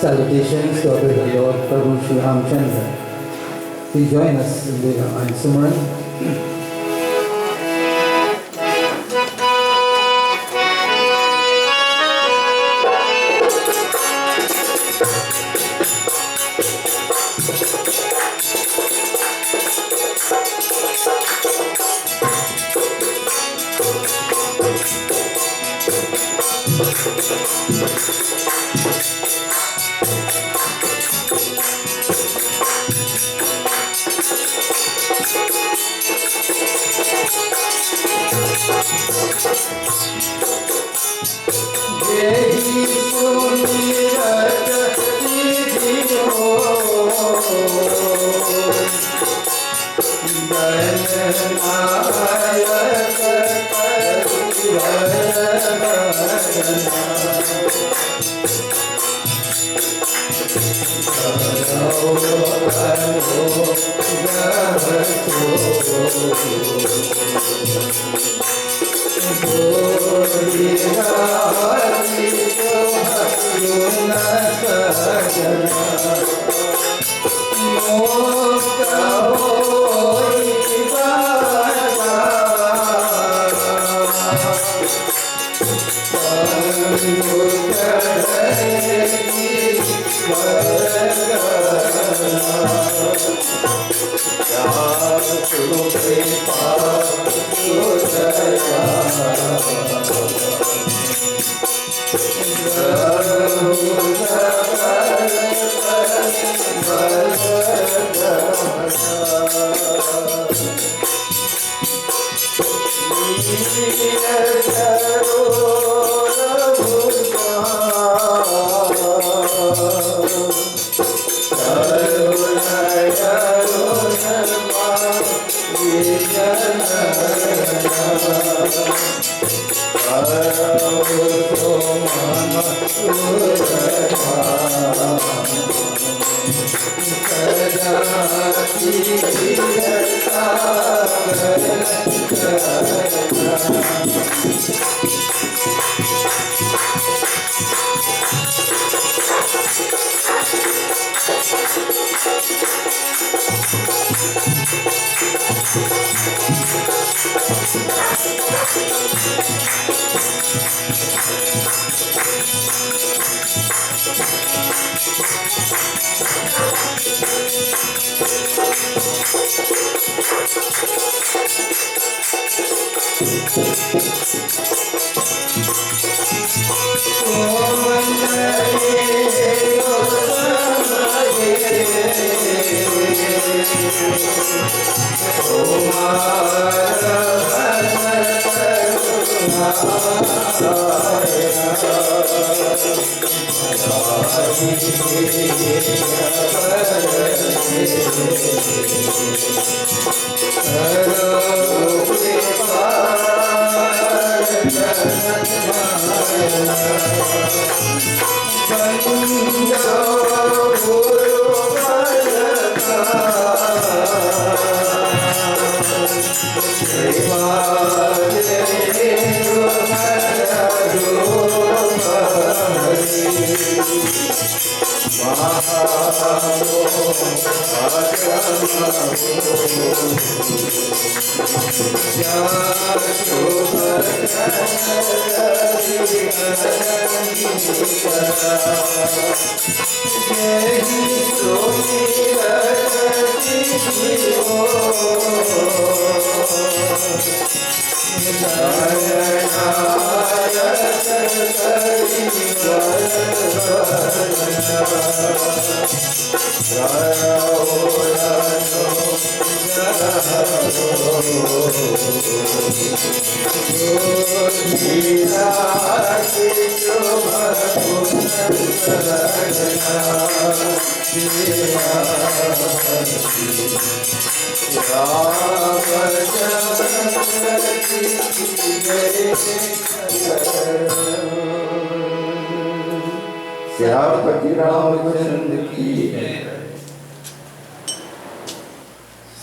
Salutations to our Lord Prabhu Sri Ramchandra. Please join us in the Ramayan Suman.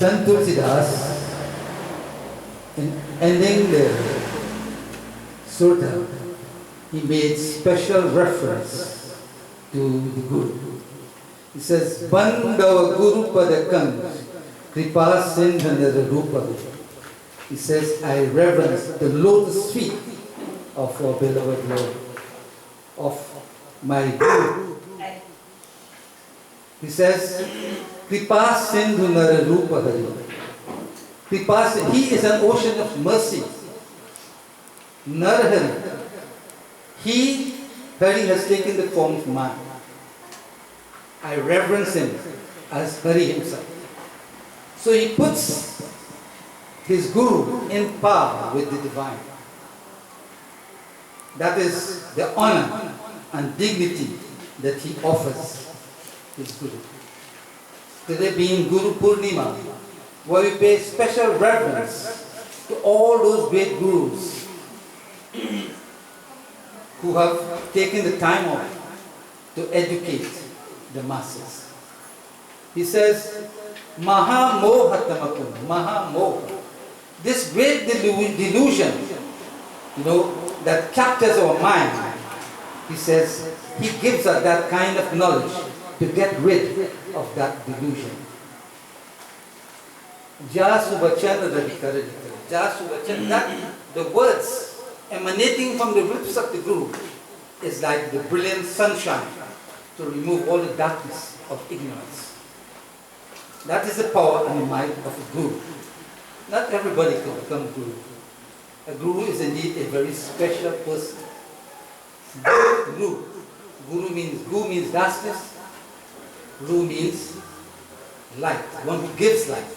Sant Tulsidas, in ending the sutta, he made special reference to the Guru. He says, Bandava Guru Padakam Kripa Sindhanara Rupa. He says, I reverence the lotus feet of our beloved Lord, of my Guru. He says, Kripa Sindhanara Rupa Hari. Kripa, he is an ocean of mercy. Narhari. Hari has taken the form of man. I reverence him as Hari himself. So he puts his Guru in power with the divine. That is the honor and dignity that he offers his Guru. Today being Guru Purnima, where we pay special reverence to all those great Gurus who have taken the time off to educate the masses. He says, Maha Mohatamakum, Maha Moha. This great delusion, that captures our mind, he says, he gives us that kind of knowledge to get rid of that delusion. That the words emanating from the lips of the Guru is like the brilliant sunshine to remove all the darkness of ignorance. That is the power and the might of a Guru. Not everybody can become Guru. A Guru is indeed a very special person. Guru. Gu means darkness. Ru means light, one who gives light.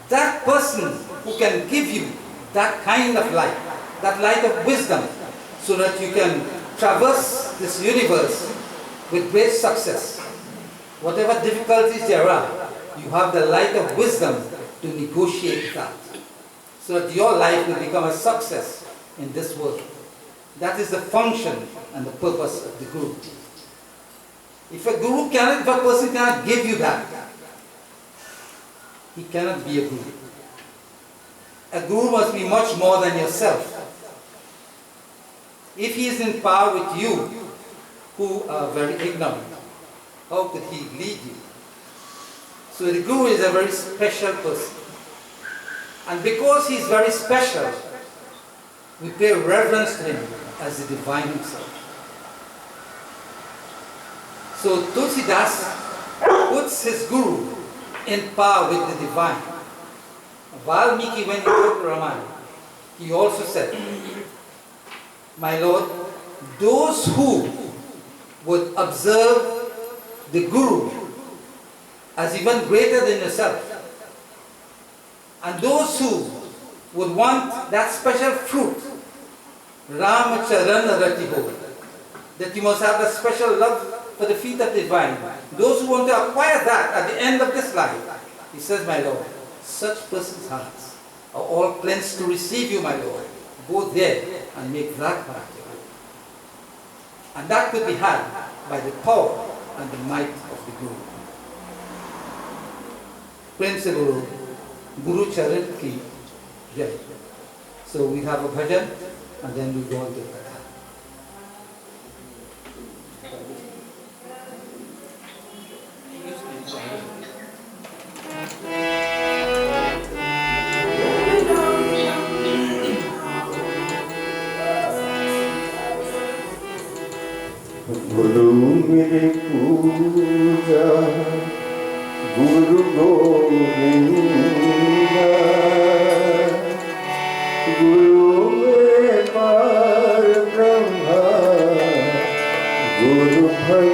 That person who can give you that kind of light, that light of wisdom, so that you can traverse this universe with great success. Whatever difficulties there are, you have the light of wisdom to negotiate that, so that your life will become a success in this world. That is the function and the purpose of the Guru. If a person cannot give you that, he cannot be a Guru. A Guru must be much more than yourself. If he is in power with you, who are very ignorant, how could he lead you? So the Guru is a very special person. And because he is very special, we pay reverence to him as the divine himself. So Tulsidas puts his Guru in power with the divine. Valmiki, when he wrote Ramayan, he also said, my Lord, those who would observe the Guru as even greater than yourself, and those who would want that special fruit, Ramacharan Ratiho, that you must have a special love for the feet of the divine. Those who want to acquire that at the end of this life, he says, my Lord, such persons' hearts are all cleansed to receive you, my Lord. Go there and make that part. And that could be had by the power and the might of the Guru. Principle Guru Charan Ki Jai. So we have a bhajan and then we go on to the katha. Guru mere pooja, Guru Govinda, Guru mere par Brahma, Guru Guru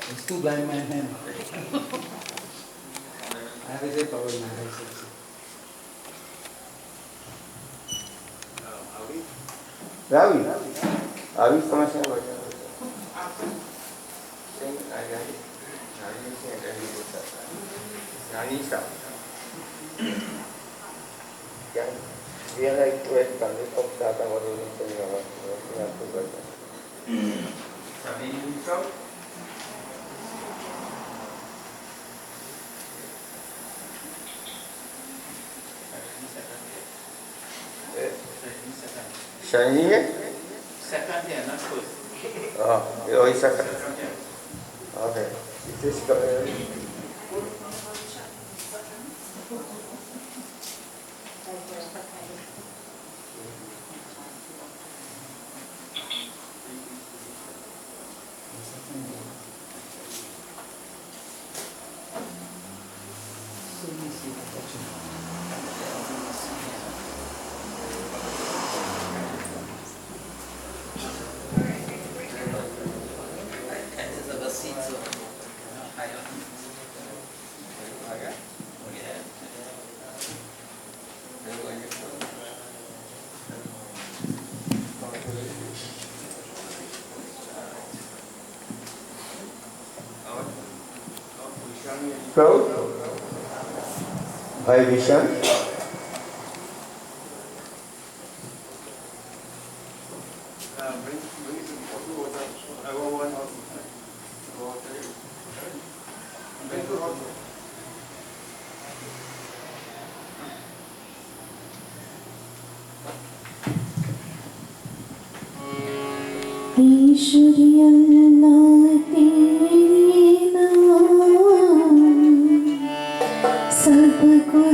It's too blind man hand. I have a power in my eyes. Ravi, Ravi समस्या हो जाए सिंह आया है नानी से रही होता था नानी साहब क्या dia naik kuat kami paksa tak baru ni saya aku baca. Kami insaf Shining it? Second year, not first. Oh, it's second. Okay. It is coming. Proud? By vision? सबको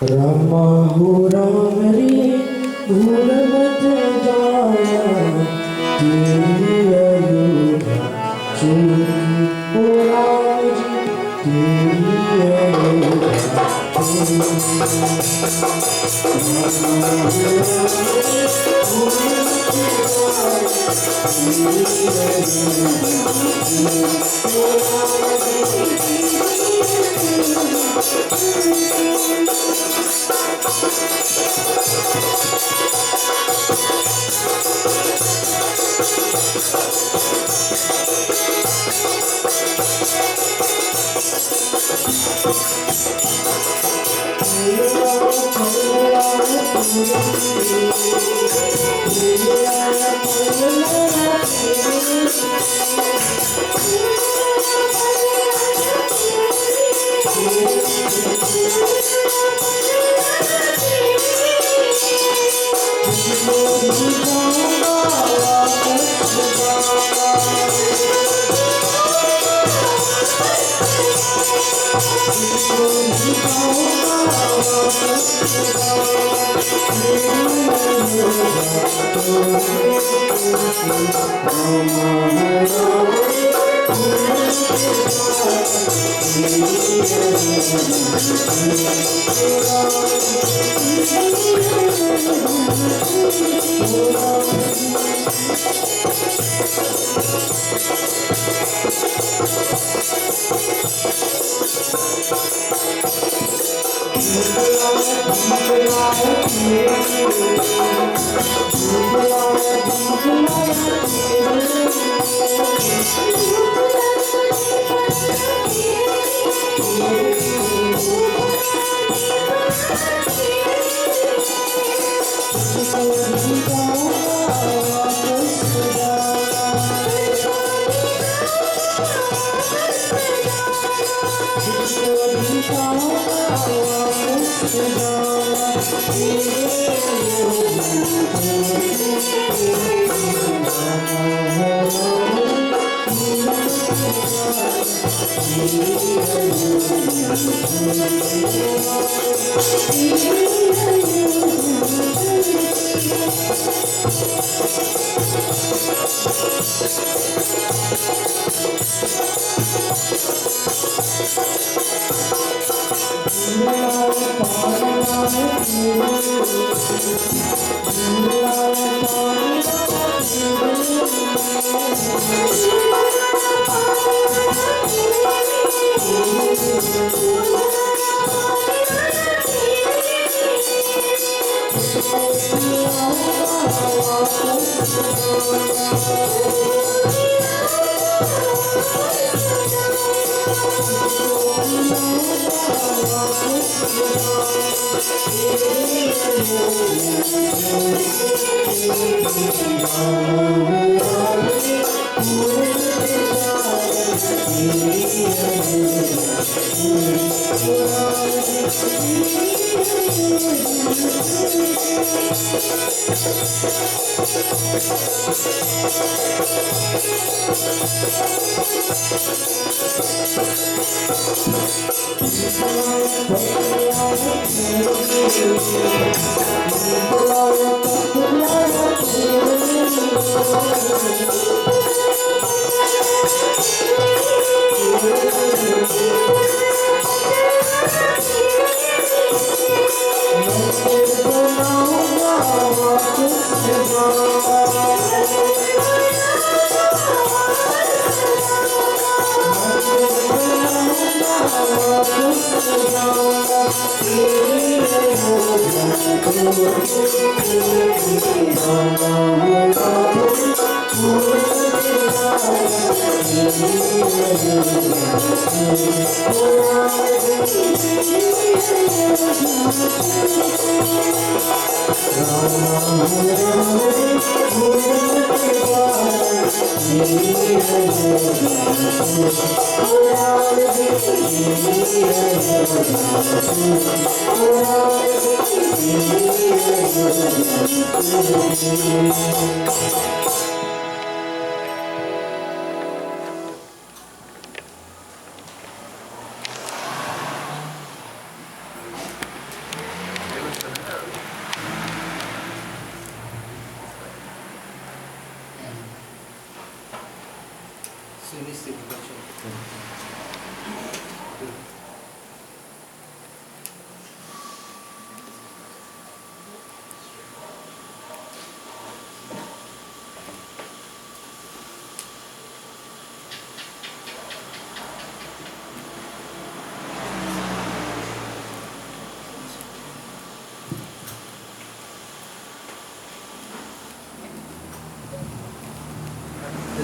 Rama ho Ram Re bhul mat jana teri ayodhya choki ho Ram ji teri ayodhya choki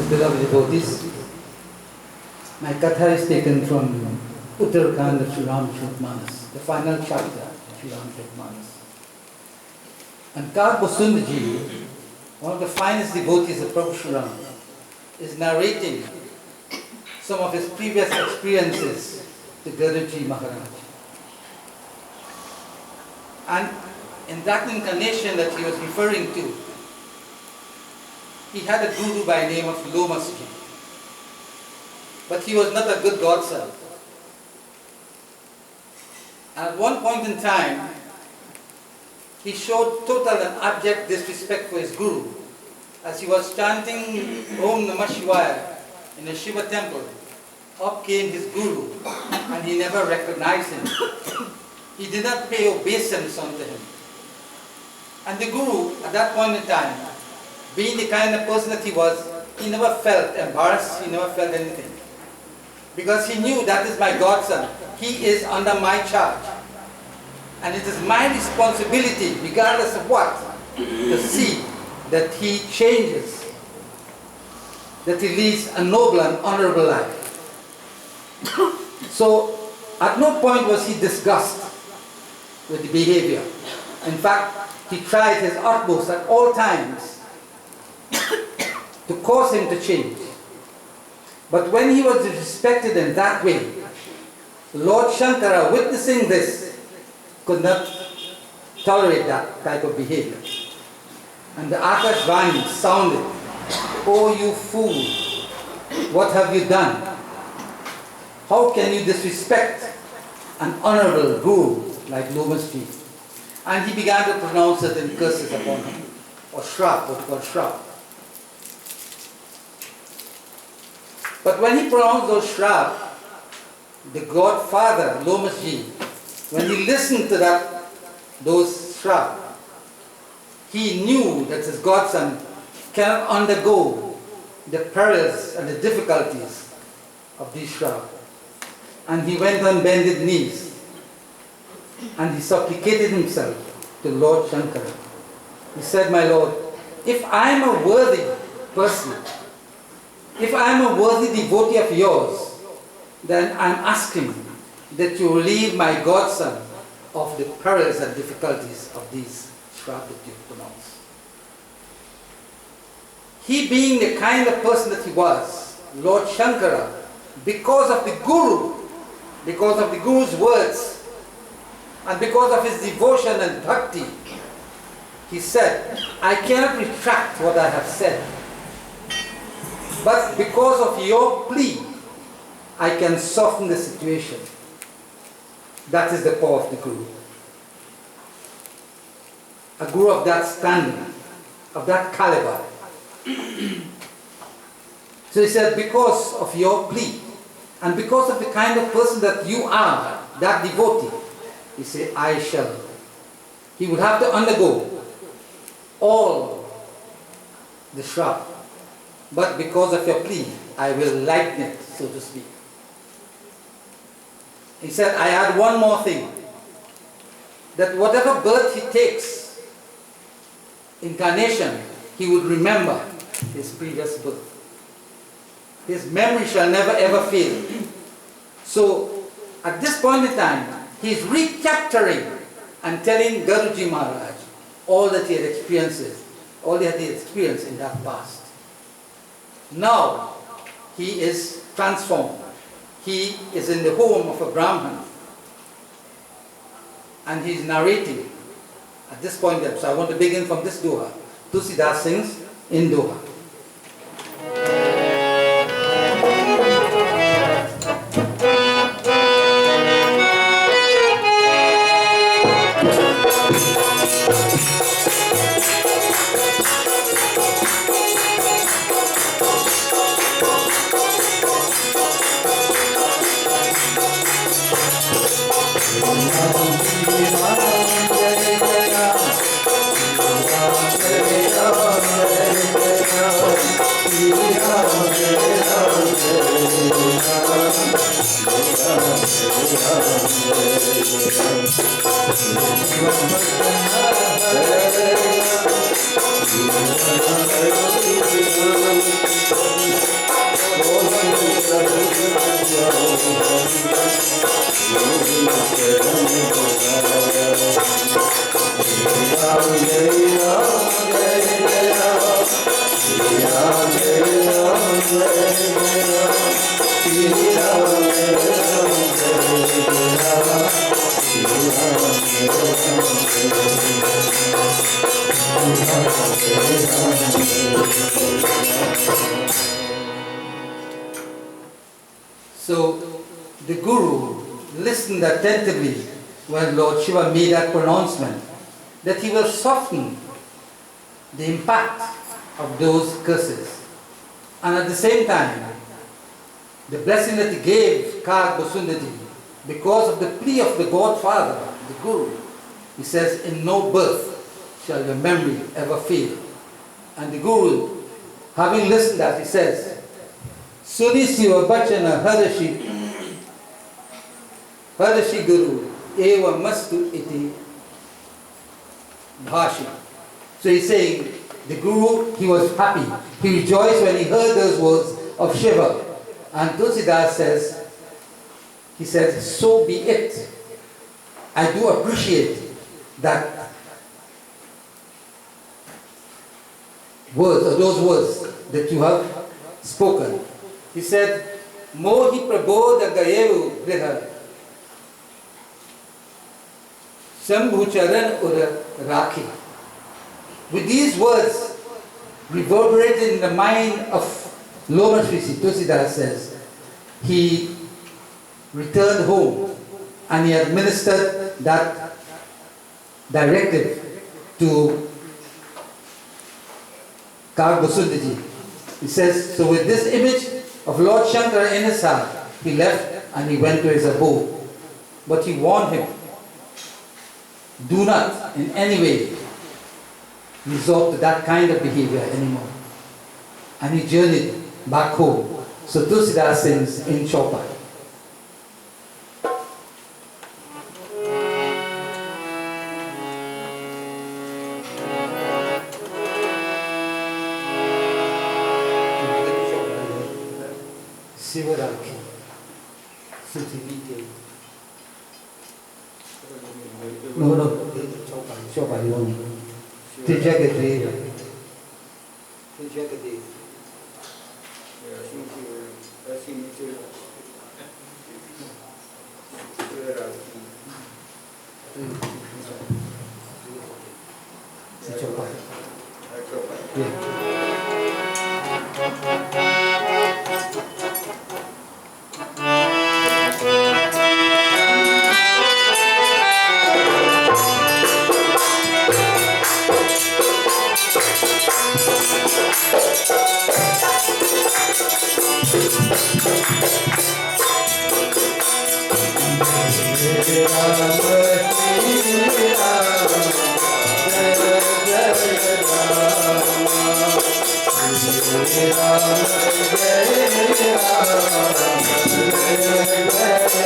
Beloved devotees, my katha is taken from Uttarakhand of Sri Ramacharitamanus, the final chapter of Sri Ramacharitamanus. And Karpasundaji, one of the finest devotees of Prabhu Sri Ram, is narrating some of his previous experiences to Garuji Maharaj. And in that incarnation that he was referring to, he had a guru by the name of Lomasji. But he was not a good godson. And at one point in time, he showed total and abject disrespect for his guru. As he was chanting Om Namah Shivaya in a Shiva temple, up came his guru, and he never recognized him. He did not pay obeisance unto him. And the guru, at that point in time, being the kind of person that he was, he never felt embarrassed, he never felt anything. Because he knew that is my godson, he is under my charge. And it is my responsibility, regardless of what, to see that he changes, that he leads a noble and honorable life. So, at no point was he disgusted with the behavior. In fact, he tried his utmost at all times to cause him to change. But when he was disrespected in that way, Lord Shankara, witnessing this, could not tolerate that type of behavior. And the Akashvani sounded, "Oh, you fool, what have you done? How can you disrespect an honorable guru like Lomasji?" And he began to pronounce certain curses upon him, or shrap, what we call shrap. But when he pronounced those shrap, the godfather, Lomasji, when he listened to those shrap, he knew that his godson cannot undergo the perils and the difficulties of these shrap. And he went on bended knees and he supplicated himself to Lord Shankara. He said, "My Lord, if I am a worthy person, if I am a worthy devotee of yours, then I am asking that you relieve my godson of the perils and difficulties of these shrap that you pronounce." He being the kind of person that he was, Lord Shankara, because of the Guru's words, and because of his devotion and bhakti, he said, "I cannot retract what I have said. But because of your plea, I can soften the situation." That is the power of the Guru. A Guru of that standing, of that caliber. So he said, because of your plea, and because of the kind of person that you are, that devotee, he said, I shall. He would have to undergo all the shrap. But because of your plea, I will lighten it, so to speak. He said, I add one more thing, that whatever birth he takes, incarnation, he would remember his previous birth. His memory shall never ever fail. So, at this point in time, he is recapturing and telling Guruji Maharaj all that he had experienced, all that he had experienced in that past. Now, he is transformed. He is in the home of a Brahman. And he is narrating at this point. So I want to begin from this doha. Tulsidas sings in doha. So the Guru listened attentively when Lord Shiva made that pronouncement, that he will soften the impact of those curses. And at the same time, the blessing that he gave Kag Basundati, because of the plea of the Godfather, the Guru, he says, in no birth shall your memory ever fail. And the Guru, having listened to that, he says, Suni Siva Bachana Hadashi Guru Eva Mastu Iti Bhashi. So he's saying, the Guru, he was happy. He rejoiced when he heard those words of Shiva. And Tulsidas says, he says, so be it. I do appreciate that words, or those words that you have spoken. He said, Mohi Prabodha Gayevu Griha Shambhu Charan Ura Rakhi. With these words reverberated in the mind of Loma Shrisi, Tulsidas says, he returned home and he administered that directive to Kag Basundati. He says, so with this image of Lord Shankara in his heart, he left and he went to his abode. But he warned him, do not in any way resort to that kind of behavior anymore. And he journeyed back home. So Tulsidas sings in Chopin. Sivaraki, Sutivite. No, Chopin only. Tijagadeva. Tijagadeva. Jai Ram, Jai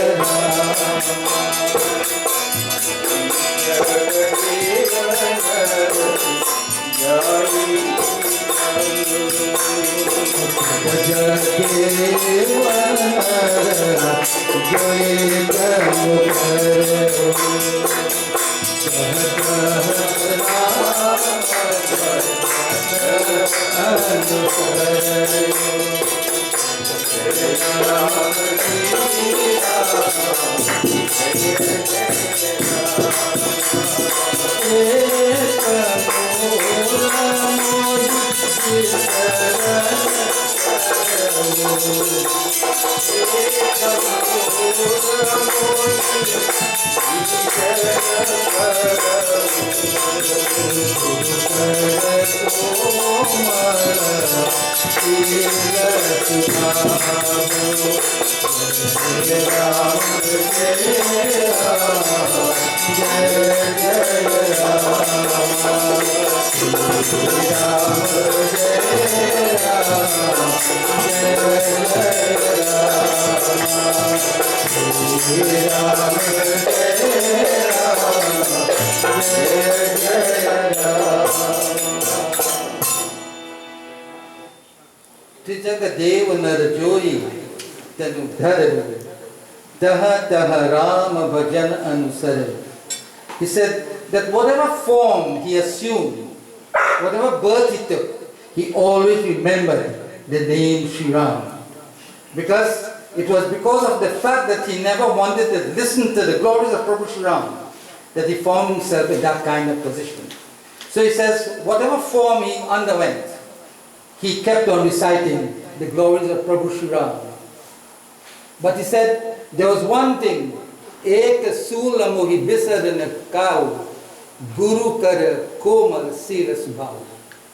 Ram. Dev Narjoyi Tanu Dharavu Daha Daha Rama Bhajan Anusara. He said that whatever form he assumed, whatever birth he took, he always remembered the name Sri Ram. Because it was because of the fact that he never wanted to listen to the glories of Prabhu Sri Ram that he found himself in that kind of position. So he says, whatever form he underwent, he kept on reciting the glories of Prabhu Sri Ram. But he said, there was one thing, Ek Sula Mohi Bisarana Kau, Guru Kara Komal Sira Subhav.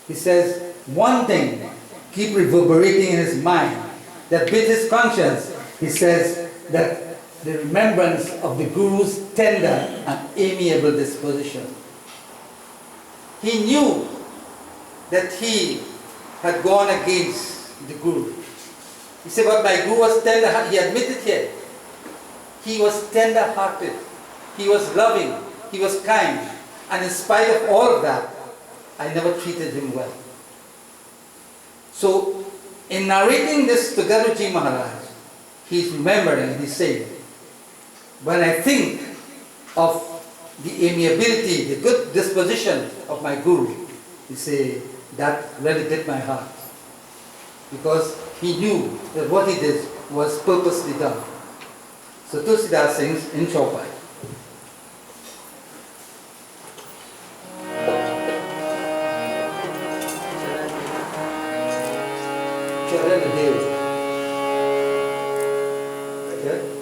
He says, one thing, keep reverberating in his mind, that with his conscience, he says that the remembrance of the Guru's tender and amiable disposition. He knew that he had gone against the Guru. He said, but my Guru was tender, he admitted here. He was tender-hearted, he was loving, he was kind, and in spite of all of that, I never treated him well. So, in narrating this to Garuji Maharaj, he's remembering, he's saying, when I think of the amiability, the good disposition of my Guru, he said, that really did my heart. Because he knew that what he did was purposely done. So Tulsidas sings in Chaupai. Charan Dev. Okay?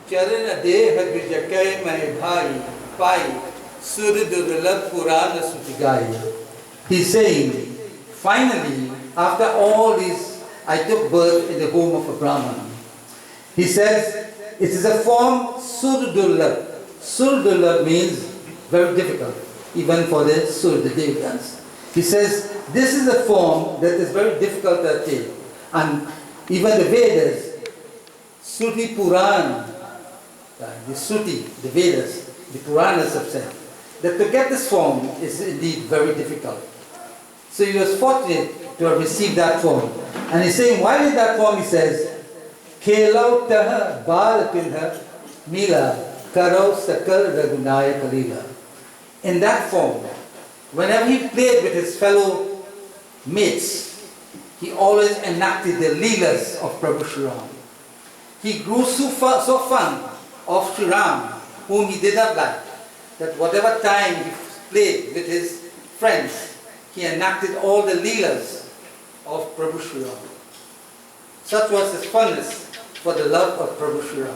चरण देह गिरजकै मैं भाई पाई सुर दुर्लभ पुराण सुति गाई He's saying, finally, after all this, I took birth in the home of a Brahman. He says, it is a form surdulab. Surdulab means very difficult, even for the Surya Devas. He says, this is a form that is very difficult to attain. And even the Vedas, Shruti Puran, the Shruti, the Vedas, the Puranas have said, that to get this form is indeed very difficult. So he was fortunate to have received that form. And he's saying, while in that form he says, Kelautaha Balapinha Mila Karo Sakal Ragunaya Kalila. In that form, whenever he played with his fellow mates, he always enacted the Leelas of Prabhu Shri Ram. He grew so fond of Shri Ram, whom he did not like, that whatever time he played with his friends, he enacted all the Leelas of Prabhu Shri Ram. Such was his fondness for the love of Prabhu Shri Ram.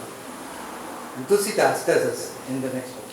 And Tulsidas tells us in the next book.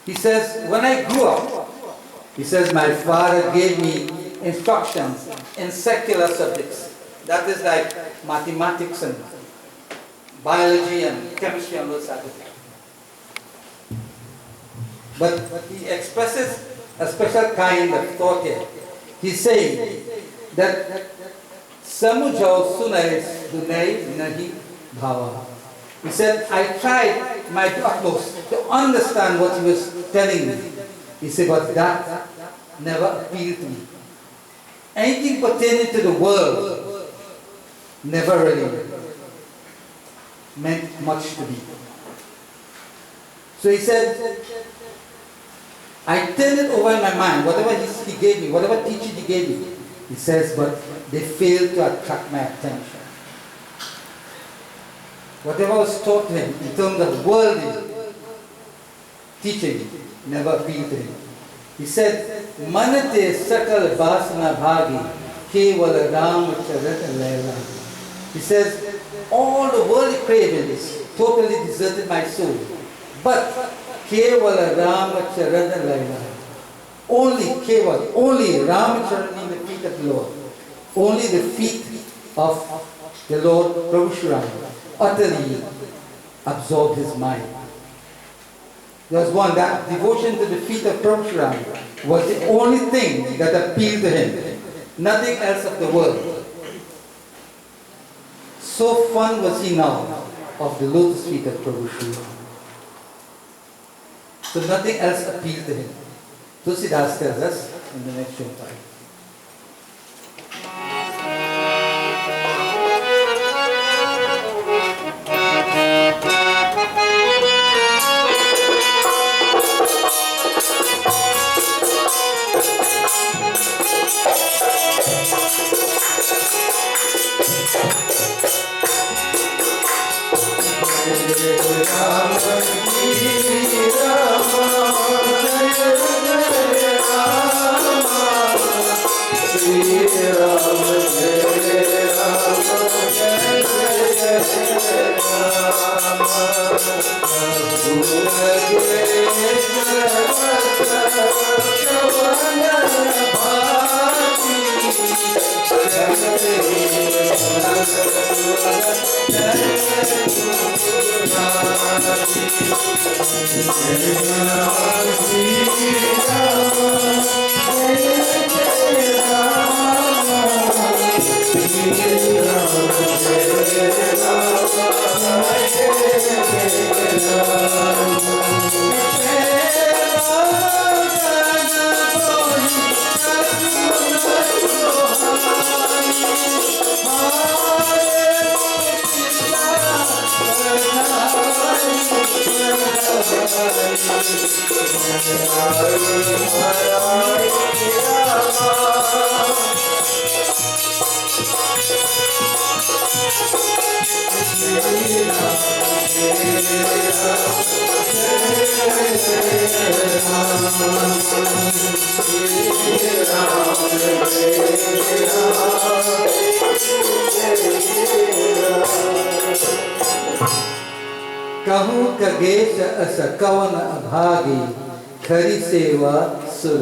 He says, when I grew up, he says, my father gave me instructions in secular subjects. That is like mathematics and biology and chemistry and those type of things. But he expresses a special kind of thought here. He's saying that Samujao Sunais Dunai Nahi Bhava. He said, I tried my utmost to understand what he was telling me. He said, but that never appealed to me. Anything pertaining to the world never really meant much to me. So he said, I turned it over in my mind, whatever he gave me, whatever teaching he gave me. He says, but they failed to attract my attention. Whatever was taught to him in terms of worldly teaching never appealed to him. He said, Manate sakal vasana bhagi kevala ram charat layla. He says, all the worldly cravings totally deserted my soul. But kevala ram charat layla. Only keval, only Ram Charan in the feet of the Lord. Only the feet of the Lord Prabhu Shri Ram utterly absorbed his mind. There was one, that devotion to the feet of Prabhu Shri Ram was the only thing that appealed to him. Nothing else of the world. So fond was he now of the lotus feet of Prabhu Shri Ram. So nothing else appealed to him. Tulsidas tells us in the next chapter. कहूँ कगेश अस कवन अभागी खरी सेवा सुर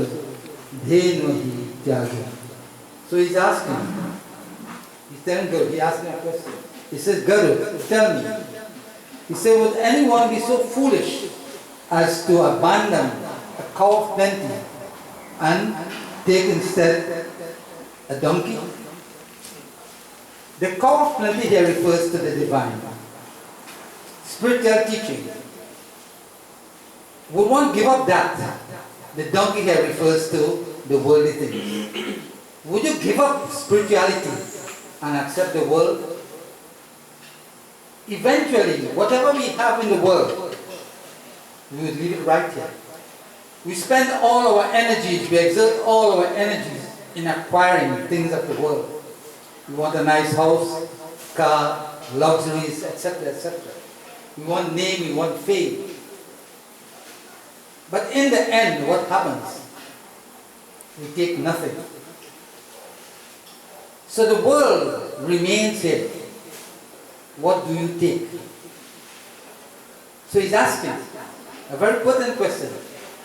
धेनु ही त्यागी. So he's asking, he's telling Guru, he asked me a question. He says, Guru, tell me. He said, would anyone be so foolish as to abandon a cow of plenty and take instead a donkey? The cow of plenty here refers to the divine. Spiritual teaching. Would one give up that? The donkey here refers to the worldly things. Would you give up spirituality and accept the world? Eventually, whatever we have in the world, we will leave it right here. We spend all our energies, we exert all our energies in acquiring things of the world. We want a nice house, car, luxuries, etc., etc. We want name, we want fame. But in the end, what happens? We take nothing. So the world remains here. What do you take? So he's asking a very pertinent question.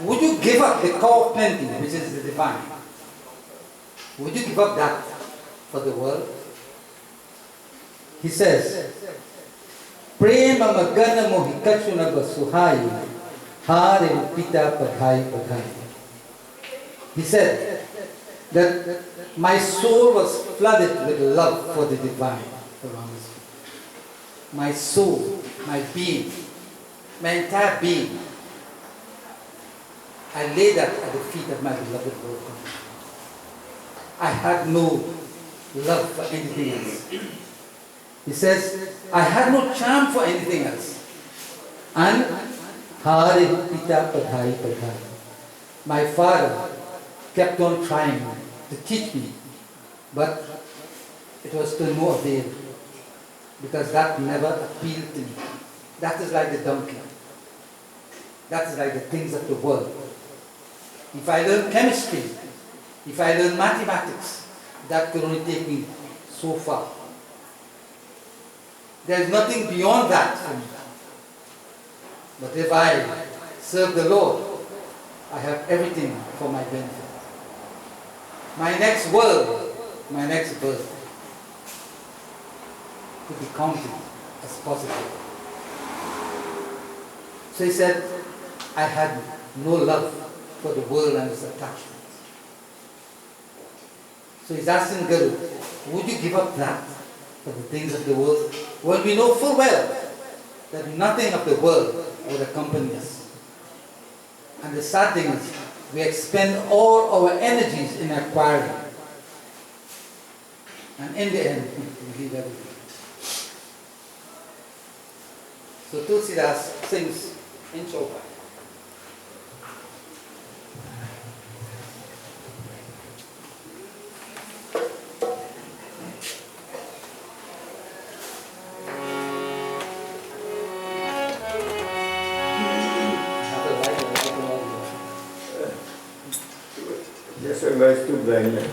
Would you give up the cow of plenty, which is the divine? Would you give up that for the world? He says, Prema magana mohikachuna basuhai hare pita padhai padhai. He said that my soul was flooded with love for the divine. My soul, my being, my entire being, I laid that at the feet of my beloved Lord. I had no love for anything else. He says, I had no charm for anything else. And Hare Pita Padhai Padhai. My father kept on trying to teach me, but it was to no avail, because that never appealed to me. That is like the donkey. That is like the things of the world. If I learn chemistry, if I learn mathematics, that could only take me so far. There is nothing beyond that for me. But if I serve the Lord, I have everything for my benefit. My next world, my next birth, could be counted as positive. So he said, I had no love for the world and its attachments. So he's asking Guru, would you give up that for the things of the world? Well, we know full well that nothing of the world would accompany us. And the sad thing is, we expend all our energies in acquiring. And in the end, we leave everything. So Tulsidas sings in Chopra. Just a verse to blend.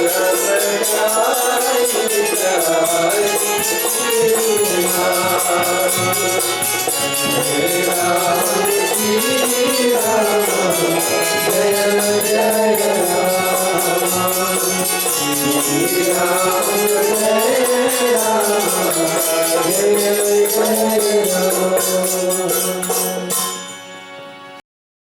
Ramayan.